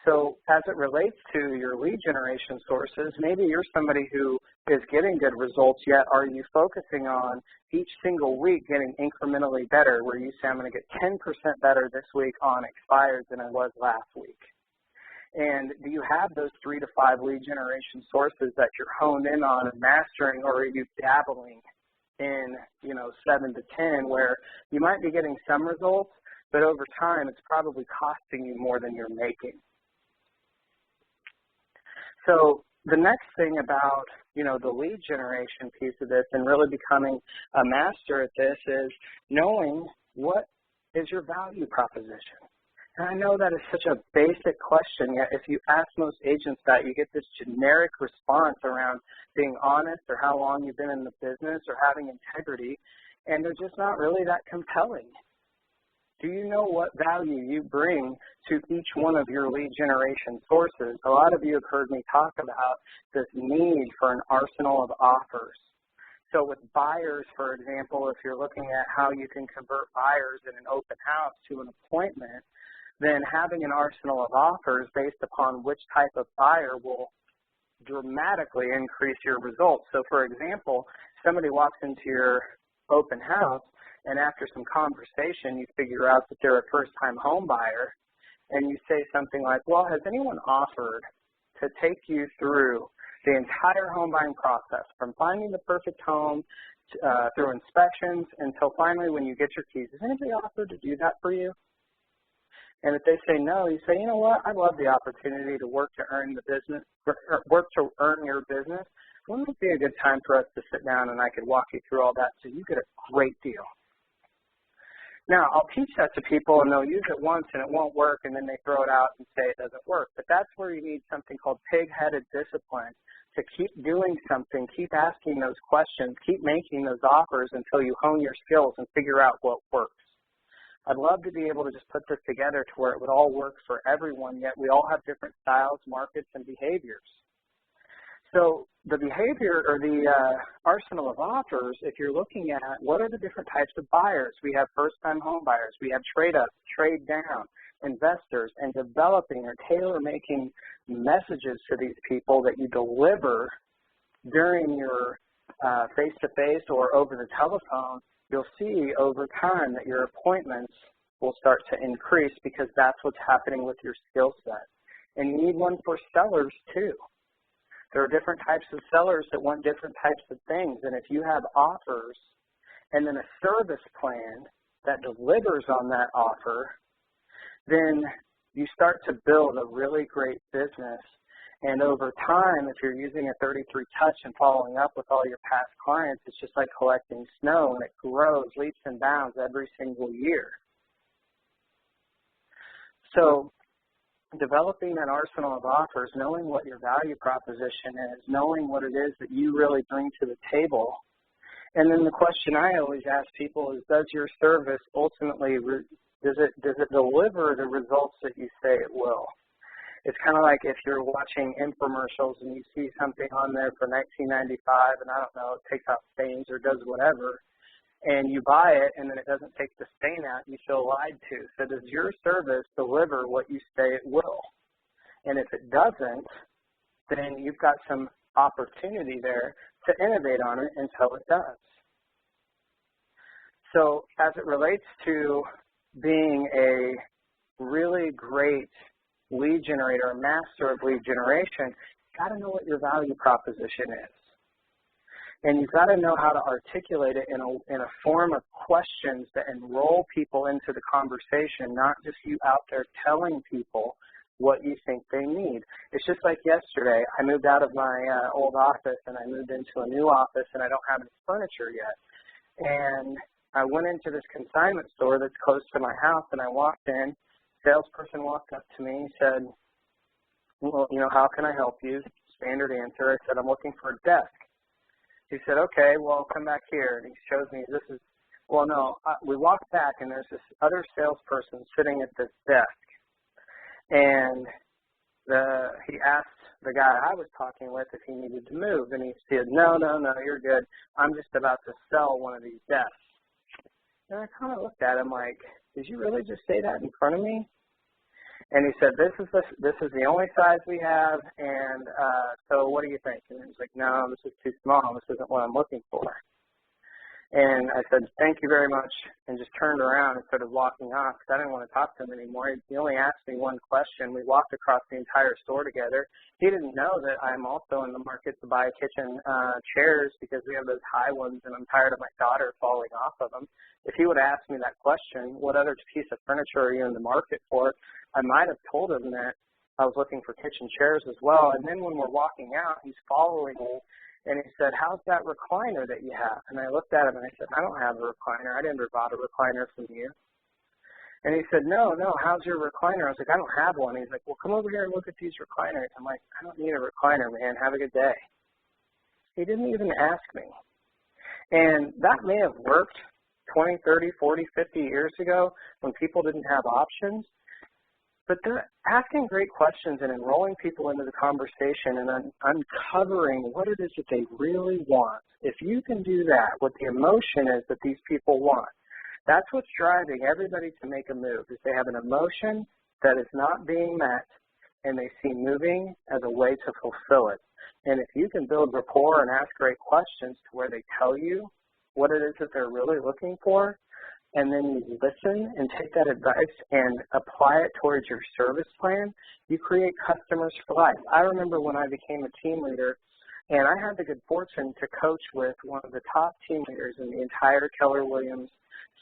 So as it relates to your lead generation sources, maybe you're somebody who is getting good results, yet are you focusing on each single week getting incrementally better, where you say, I'm going to get 10% better this week on expired than I was last week? And do you have those 3 to 5 lead generation sources that you're honed in on and mastering, or are you dabbling in, you know, 7 to 10, where you might be getting some results, but over time it's probably costing you more than you're making? So the next thing about, you know, the lead generation piece of this and really becoming a master at this is knowing what is your value proposition. And I know that is such a basic question, yet if you ask most agents that, you get this generic response around being honest or how long you've been in the business or having integrity, and they're just not really that compelling. Do you know what value you bring to each one of your lead generation sources? A lot of you have heard me talk about this need for an arsenal of offers. So with buyers, for example, if you're looking at how you can convert buyers in an open house to an appointment, then having an arsenal of offers based upon which type of buyer will dramatically increase your results. So for example, somebody walks into your open house, and after some conversation, you figure out that they're a first-time home buyer, and you say something like, well, has anyone offered to take you through the entire home buying process, from finding the perfect home through inspections until finally when you get your keys. Has anybody offered to do that for you? And if they say no, you say, you know what, I'd love the opportunity to work to earn the business, or work to earn your business. Wouldn't it be a good time for us to sit down and I could walk you through all that so you get a great deal? Now, I'll teach that to people and they'll use it once and it won't work and then they throw it out and say it doesn't work. But that's where you need something called pig-headed discipline to keep doing something, keep asking those questions, keep making those offers until you hone your skills and figure out what works. I'd love to be able to just put this together to where it would all work for everyone, yet we all have different styles, markets, and behaviors. So the behavior or the arsenal of offers, if you're looking at what are the different types of buyers, we have first-time home buyers, we have trade-up, trade-down, investors, and developing or tailor-making messages to these people that you deliver during your face-to-face or over the telephone. You'll see over time that your appointments will start to increase because that's what's happening with your skill set. And you need one for sellers too. There are different types of sellers that want different types of things, and if you have offers and then a service plan that delivers on that offer, then you start to build a really great business. And over time, if you're using a 33 touch and following up with all your past clients, it's just like collecting snow, and it grows leaps and bounds every single year. So developing that arsenal of offers, knowing what your value proposition is, knowing what it is that you really bring to the table. And then the question I always ask people is, does your service ultimately, does it deliver the results that you say it will? It's kind of like if you're watching infomercials and you see something on there for $19.95 and I don't know, it takes out stains or does whatever, and you buy it and then it doesn't take the stain out, you feel lied to. So does your service deliver what you say it will? And if it doesn't, then you've got some opportunity there to innovate on it until it does. So as it relates to being a really great lead generator, a master of lead generation, you've got to know what your value proposition is. And you've got to know how to articulate it in a form of questions that enroll people into the conversation, not just you out there telling people what you think they need. It's just like yesterday, I moved out of my old office and I moved into a new office and I don't have any furniture yet. And I went into this consignment store that's close to my house and I walked in. Salesperson walked up to me and said, well, you know, how can I help you? Standard answer. I said, I'm looking for a desk. He said, okay, well, come back here. And he shows me this is, well, no, we walked back and there's this other salesperson sitting at this desk. And he asked the guy I was talking with if he needed to move. And he said, no, you're good. I'm just about to sell one of these desks. And I kind of looked at him like, did you really just say that in front of me? And he said, this is the only size we have, and so what do you think? And he was like, no, this is too small. This isn't what I'm looking for. And I said, thank you very much, and just turned around and started walking off because I didn't want to talk to him anymore. He only asked me one question. We walked across the entire store together. He didn't know that I'm also in the market to buy kitchen chairs because we have those high ones, and I'm tired of my daughter falling off of them. If he would have asked me that question, what other piece of furniture are you in the market for, I might have told him that I was looking for kitchen chairs as well. And then when we're walking out, he's following me. And he said, how's that recliner that you have? And I looked at him and I said, I don't have a recliner. I never bought a recliner from you. And he said, no, how's your recliner? I was like, I don't have one. He's like, well, come over here and look at these recliners. I'm like, I don't need a recliner, man. Have a good day. He didn't even ask me. And that may have worked 20, 30, 40, 50 years ago when people didn't have options. But they're asking great questions and enrolling people into the conversation and uncovering what it is that they really want. If you can do that, what the emotion is that these people want, that's what's driving everybody to make a move, is they have an emotion that is not being met and they see moving as a way to fulfill it. And if you can build rapport and ask great questions to where they tell you what it is that they're really looking for, and then you listen and take that advice and apply it towards your service plan, you create customers for life. I remember when I became a team leader, and I had the good fortune to coach with one of the top team leaders in the entire Keller Williams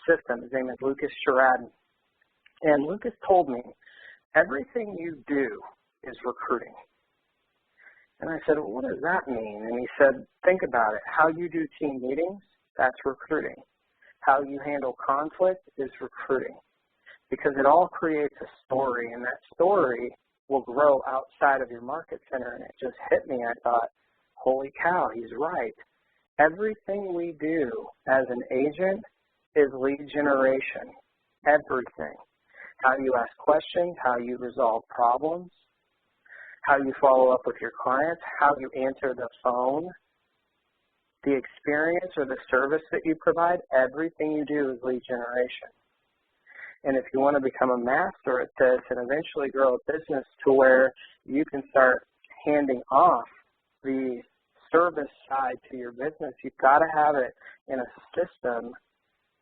system. His name is Lucas Sherradden. And Lucas told me, everything you do is recruiting. And I said, well, what does that mean? And he said, think about it. How you do team meetings, that's recruiting. How you handle conflict is recruiting. Because it all creates a story, and that story will grow outside of your market center. And it just hit me. I thought, holy cow, he's right. Everything we do as an agent is lead generation. Everything. How you ask questions, how you resolve problems, how you follow up with your clients, how you answer the phone, the experience or the service that you provide, everything you do is lead generation. And if you want to become a master at this and eventually grow a business to where you can start handing off the service side to your business, you've got to have it in a system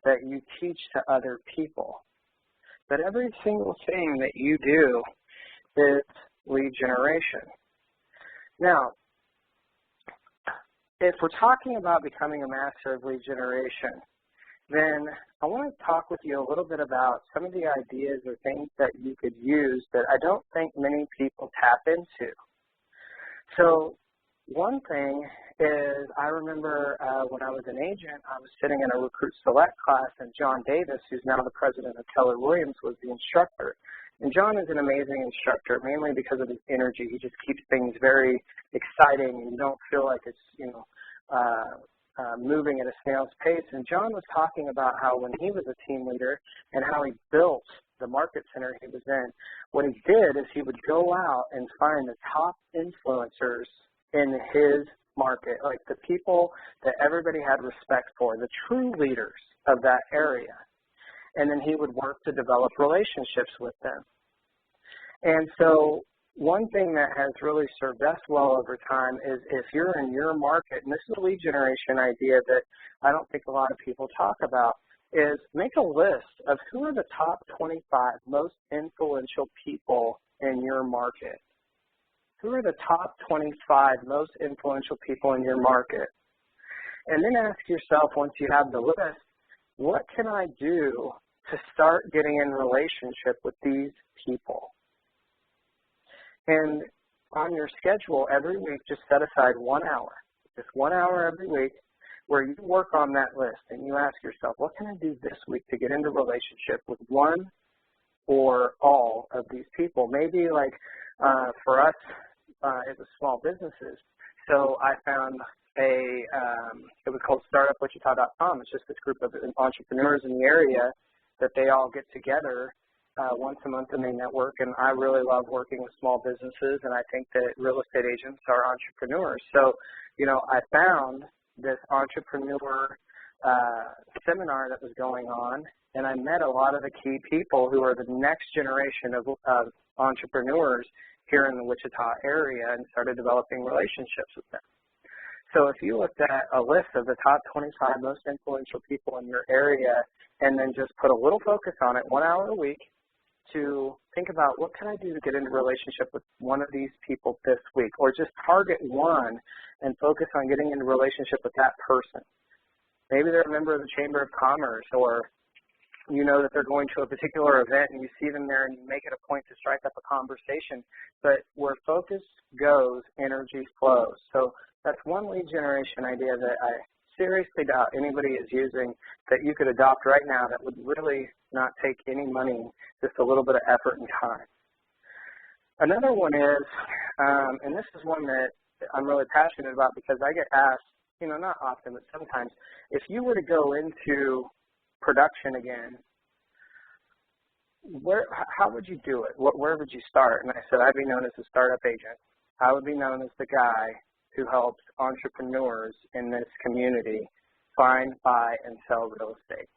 that you teach to other people. But every single thing that you do is lead generation. Now, if we're talking about becoming a master of lead generation, then I want to talk with you a little bit about some of the ideas or things that you could use that I don't think many people tap into. So one thing is, I remember when I was an agent, I was sitting in a Recruit Select class, and John Davis, who's now the president of Keller Williams, was the instructor. And John is an amazing instructor, mainly because of his energy. He just keeps things very exciting, and you don't feel like it's, moving at a snail's pace. And John was talking about how when he was a team leader and how he built the market center he was in, what he did is he would go out and find the top influencers in his market, like the people that everybody had respect for, the true leaders of that area. And then he would work to develop relationships with them. And so one thing that has really served us well over time is if you're in your market, and this is a lead generation idea that I don't think a lot of people talk about, is make a list of who are the top 25 most influential people in your market. Who are the top 25 most influential people in your market? And then ask yourself, once you have the list, what can I do to start getting in relationship with these people? And on your schedule every week, just set aside 1 hour, just 1 hour every week, where you work on that list and you ask yourself, what can I do this week to get into relationship with one or all of these people? Maybe like for us, it was small businesses. So I found it was called StartupWichita.com. It's just this group of entrepreneurs in the area that they all get together once a month and they network. And I really love working with small businesses, and I think that real estate agents are entrepreneurs. So, I found this entrepreneur seminar that was going on, and I met a lot of the key people who are the next generation of entrepreneurs here in the Wichita area, and started developing relationships with them. So if you looked at a list of the top 25 most influential people in your area and then just put a little focus on it 1 hour a week to think about what can I do to get into relationship with one of these people this week, or just target one and focus on getting into relationship with that person. Maybe they're a member of the Chamber of Commerce, or you know that they're going to a particular event and you see them there and you make it a point to strike up a conversation. But where focus goes, energy flows. So that's one lead generation idea that I seriously doubt anybody is using that you could adopt right now that would really not take any money, just a little bit of effort and time. Another one is, and this is one that I'm really passionate about because I get asked, not often, but sometimes, if you were to go into production again, how would you do it? Where would you start? And I said, I'd be known as a startup agent. I would be known as the guy who helps entrepreneurs in this community find, buy, and sell real estate.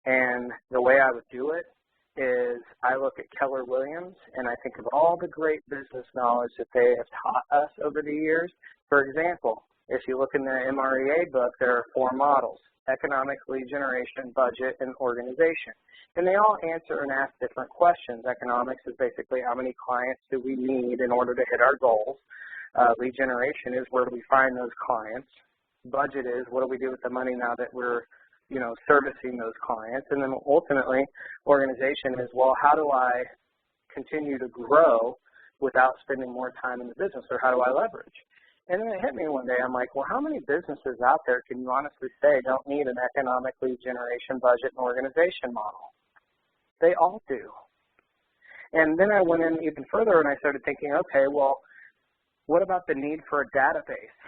And the way I would do it is I look at Keller Williams and I think of all the great business knowledge that they have taught us over the years. For example, if you look in the MREA book, there are 4 models. economic lead generation, budget, and organization. And they all answer and ask different questions. Economics is basically how many clients do we need in order to hit our goals. Lead generation is where do we find those clients. Budget is what do we do with the money now that we're, servicing those clients. And then ultimately, organization is, well, how do I continue to grow without spending more time in the business, or how do I leverage? And then it hit me one day, I'm like, well, how many businesses out there can you honestly say don't need an economic lead generation, budget, and organization model? They all do. And then I went in even further and I started thinking, okay, well, what about the need for a database,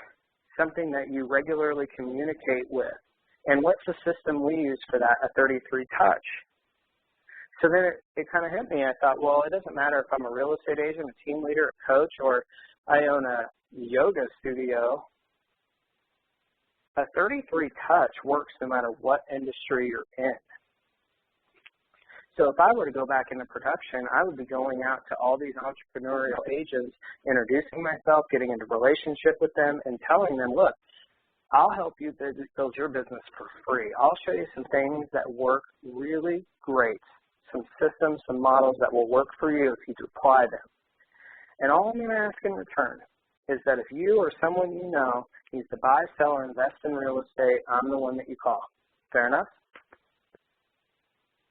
something that you regularly communicate with? And what's the system we use for that, a 33 touch? So then it kind of hit me. I thought, well, it doesn't matter if I'm a real estate agent, a team leader, a coach, or I own a yoga studio. A 33 touch works no matter what industry you're in. So if I were to go back into production, I would be going out to all these entrepreneurial agents, introducing myself, getting into relationship with them, and telling them, look, I'll help you build your business for free. I'll show you some things that work really great, some systems, some models that will work for you if you apply them. And all I'm going to ask in return is that if you or someone you know needs to buy, sell, or invest in real estate, I'm the one that you call. Fair enough?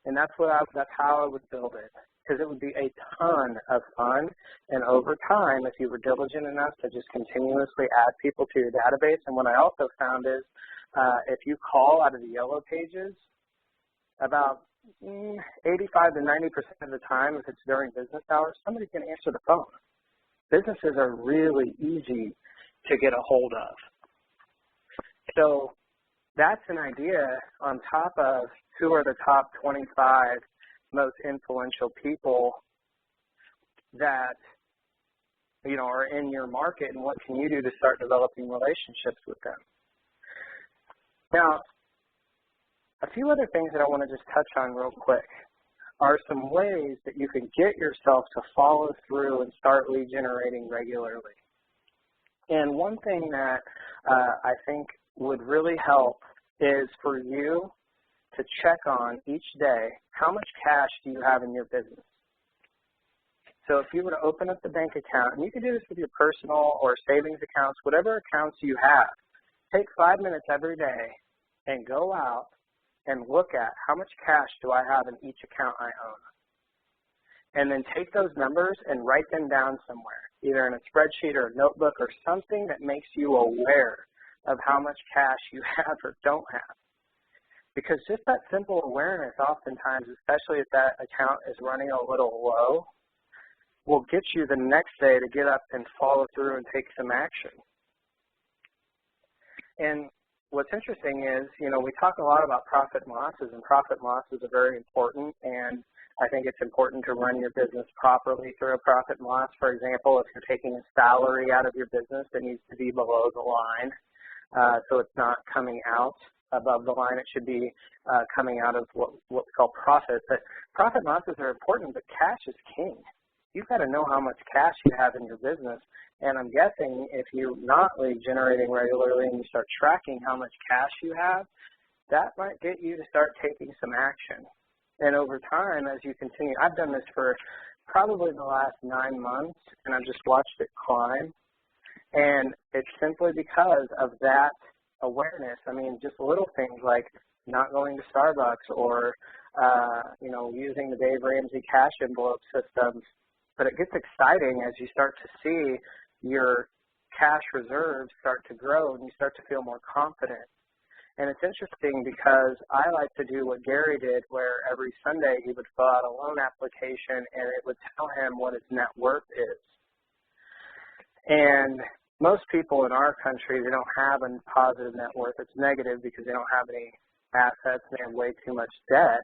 And that's how I would build it, because it would be a ton of fun. And over time, if you were diligent enough to just continuously add people to your database, and what I also found is if you call out of the yellow pages, about 85 to 90% of the time, if it's during business hours, somebody's going to answer the phone. Businesses are really easy to get a hold of. So that's an idea on top of who are the top 25 most influential people that, are in your market, and what can you do to start developing relationships with them. Now, a few other things that I want to just touch on real quick are some ways that you can get yourself to follow through and start lead generating regularly. And one thing that I think would really help is for you to check on each day, how much cash do you have in your business? So if you were to open up the bank account, and you can do this with your personal or savings accounts, whatever accounts you have, take 5 minutes every day and go out and look at how much cash do I have in each account I own. And then take those numbers and write them down somewhere, either in a spreadsheet or a notebook or something that makes you aware of how much cash you have or don't have. Because just that simple awareness oftentimes, especially if that account is running a little low, will get you the next day to get up and follow through and take some action. And what's interesting is, we talk a lot about profit and losses, and profit and losses are very important, and I think it's important to run your business properly through a profit and loss. For example, if you're taking a salary out of your business, it needs to be below the line, so it's not coming out above the line. It should be coming out of what we call profit. But profit and losses are important, but cash is king. You've got to know how much cash you have in your business. And I'm guessing if you're not lead generating regularly and you start tracking how much cash you have, that might get you to start taking some action. And over time, as you continue, I've done this for probably the last 9 months, and I've just watched it climb. And it's simply because of that awareness. I mean, just little things like not going to Starbucks or, using the Dave Ramsey cash envelope system. But it gets exciting as you start to see your cash reserves start to grow and you start to feel more confident. And it's interesting because I like to do what Gary did, where every Sunday he would fill out a loan application and it would tell him what his net worth is. And most people in our country, they don't have a positive net worth. It's negative because they don't have any assets and they have way too much debt.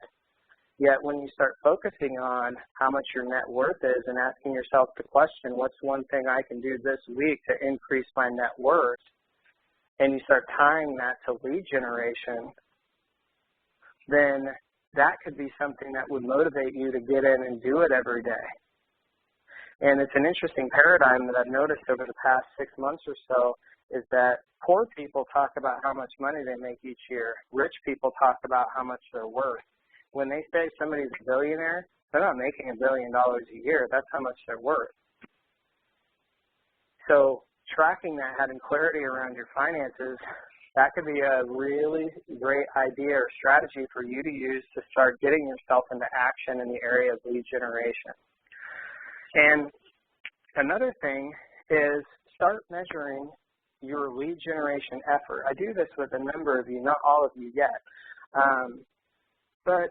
Yet when you start focusing on how much your net worth is and asking yourself the question, what's one thing I can do this week to increase my net worth, and you start tying that to lead generation, then that could be something that would motivate you to get in and do it every day. And it's an interesting paradigm that I've noticed over the past 6 months or so is that poor people talk about how much money they make each year. Rich people talk about how much they're worth. When they say somebody's a billionaire, they're not making $1 billion a year. That's how much they're worth. So tracking that, having clarity around your finances, that could be a really great idea or strategy for you to use to start getting yourself into action in the area of lead generation. And another thing is start measuring your lead generation effort. I do this with a number of you, not all of you yet. But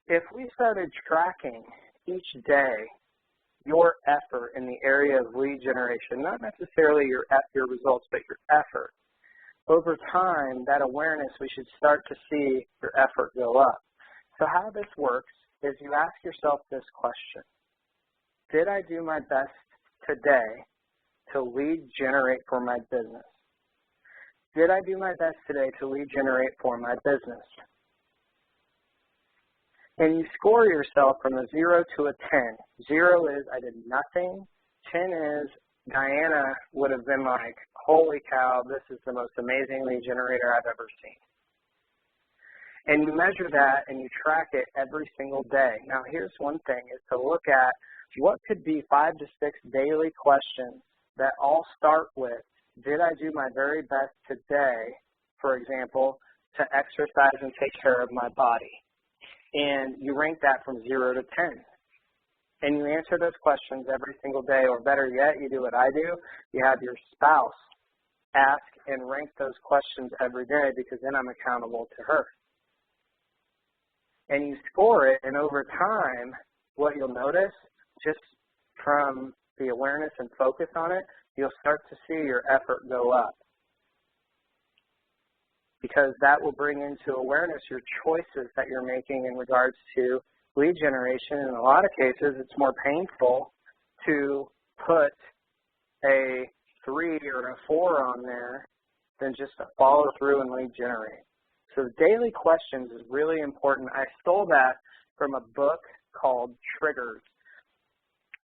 if we started tracking each day your effort in the area of lead generation, not necessarily your results, but your effort, over time, that awareness, we should start to see your effort go up. So how this works is you ask yourself this question: did I do my best today to lead generate for my business? Did I do my best today to lead generate for my business? And you score yourself from a 0 to a 10. 0 is I did nothing. 10 is Diana would have been like, holy cow, this is the most amazing lead generator I've ever seen. And you measure that and you track it every single day. Now here's one thing, is to look at what could be 5 to 6 daily questions that all start with, did I do my very best today, for example, to exercise and take care of my body? And you rank that from 0 to 10. And you answer those questions every single day, or better yet, you do what I do. You have your spouse ask and rank those questions every day, because then I'm accountable to her. And you score it, and over time, what you'll notice, just from the awareness and focus on it, you'll start to see your effort go up. Because that will bring into awareness your choices that you're making in regards to lead generation. In a lot of cases, it's more painful to put a 3 or a 4 on there than just to follow through and lead generate. So daily questions is really important. I stole that from a book called Triggers.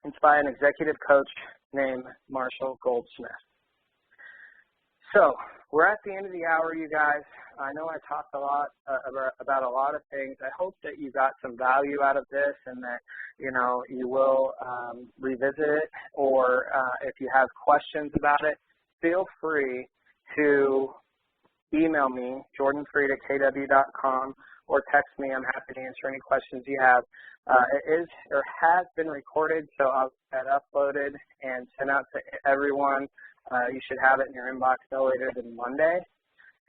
It's by an executive coach named Marshall Goldsmith. So we're at the end of the hour, you guys. I know I talked a lot about a lot of things. I hope that you got some value out of this, and that you will revisit it, or if you have questions about it, feel free to email me, jordanfried@kw.com, or text me. I'm happy to answer any questions you have. It is or has been recorded, so I'll get that uploaded and sent out to everyone. You should have it in your inbox no later than Monday.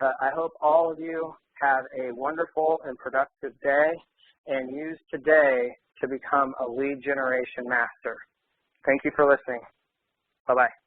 I hope all of you have a wonderful and productive day, and use today to become a lead generation master. Thank you for listening. Bye-bye.